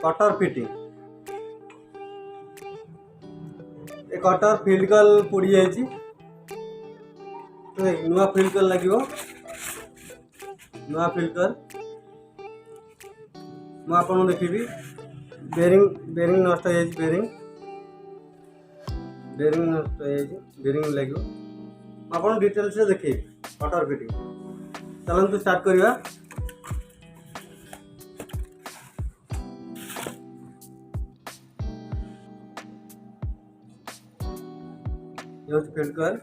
cutter fitting ए cutter field कल पोड़ी जाइए नुआ फील्ड कल लगे नुआ फील्ड कल मुझे देखी बेरिंग बेरिंग नष्ट हो बेरिंग बेरिंग नष्ट हो बेरिंग लगे आपन डिटेल्स से देखिए कटर फिटिंग चलते स्टार्ट करवा ये फील्ड कल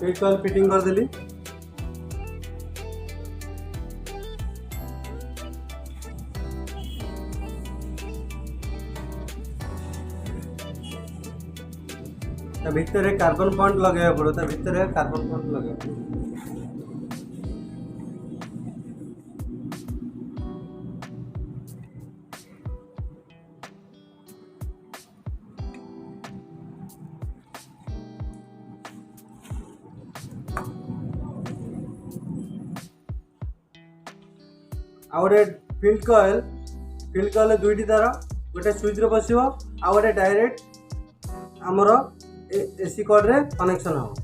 फील्ड कल फिटिंग कर देली भितर कार्बन पॉइंट लगे पड़ो भितर कार्बन पॉइंट लगे आउटे फील्ड कॉइल दुईटी तार गोटे स्विच रे बसिबो आ गोटे डायरेक्ट आमर एसी कॉर्ड रे कनेक्शन हो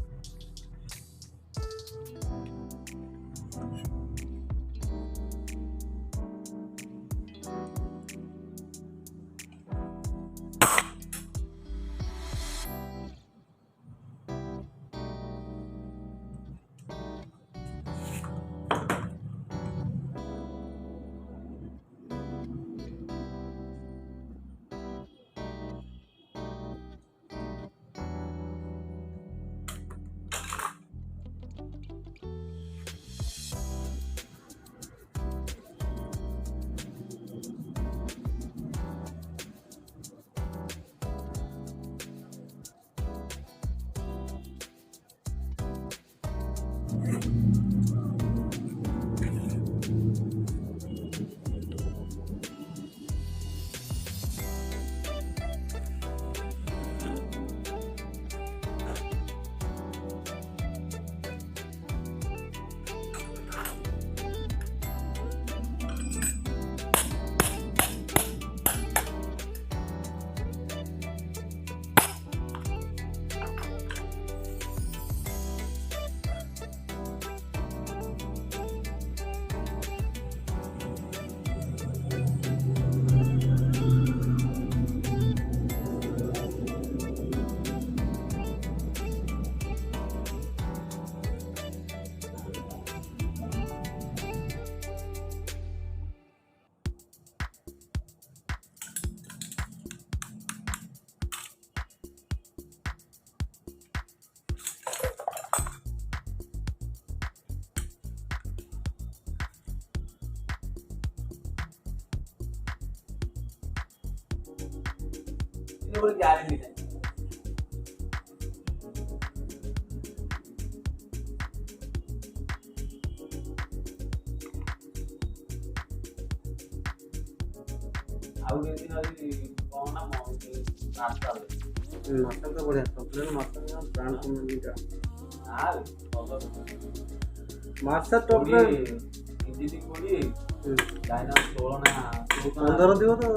ग्यारंटी है मटन तो बढ़िया चॉकलेट मटन ब्रांड कंपनी का मार्सा चॉकलेट इजी कोडी चाइना 16 ना 15 दियो तो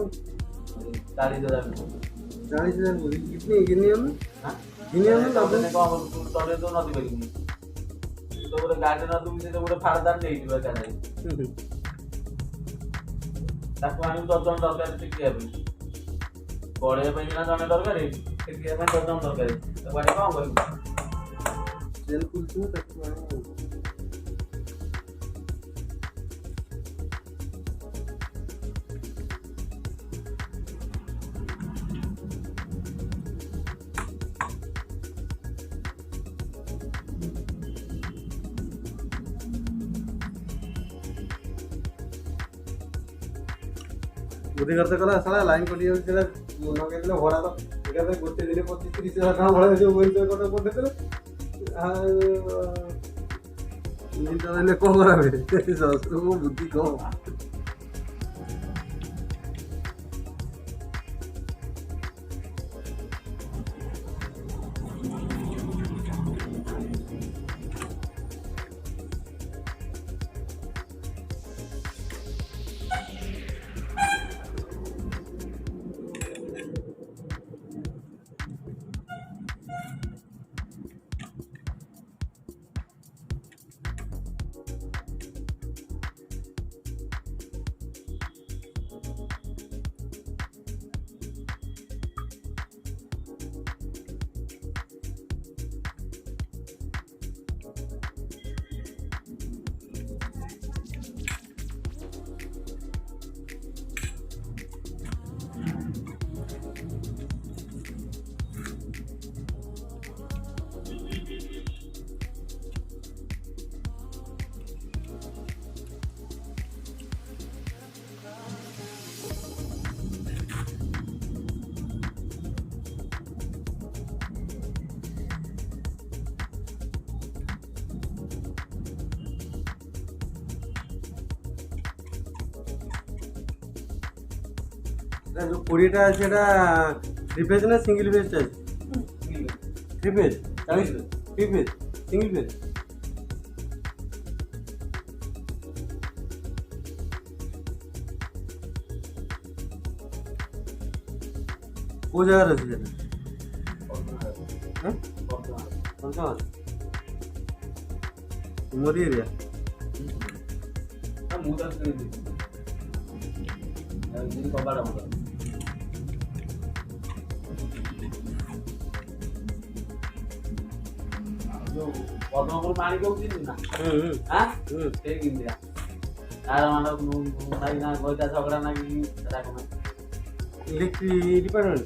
40,000 कितनी गिनियम गिनियम आपने को तोरे तो नदी बगी तो गोटे गाड़ी न दुबी से गोटे फाड़दार दे दिबा काने ताको आनी 10 जन दरकार टिकिया पे पढ़े पे ना जने दरकार टिकिया पे 10 जन दरकार तो बाड़ी कोन करू सेल कुल तू ताको ବୁଦ୍ଧି ଖର୍ଚ୍ଚ କଲା ସାରା ଲାଇନ୍ କଟିଯାଉଛି ସେଟା ଲଗେଇଦେଲେ ଭଡ଼ା ତ ଏକାଥରେ ଗୋଟେ ଦିନେ 25-30 ହଜାର ଟଙ୍କା ଭଡ଼ା ଯୋଉ ବୋଇଲେ ଗୋଟେ ପଠେଇଦେଲେ ଆଉ ଇଞ୍ଜିନଟା ରହିଲେ କ'ଣ କରାବେ ବୁଦ୍ଧି କ'ଣ जो 20टा আছে এটা 3 পেজ না সিঙ্গেল পেজ আছে single 3 page 40 3 page single page কোন জায়গা আছে এটা হ্যাঁ কোনটা মোদি এরিয়া না মুদা করে দিই ini coba dong Corbin paani ko gini na ha kayak gini ya kalau mana lagi na goita jogda na gini ada komen electric department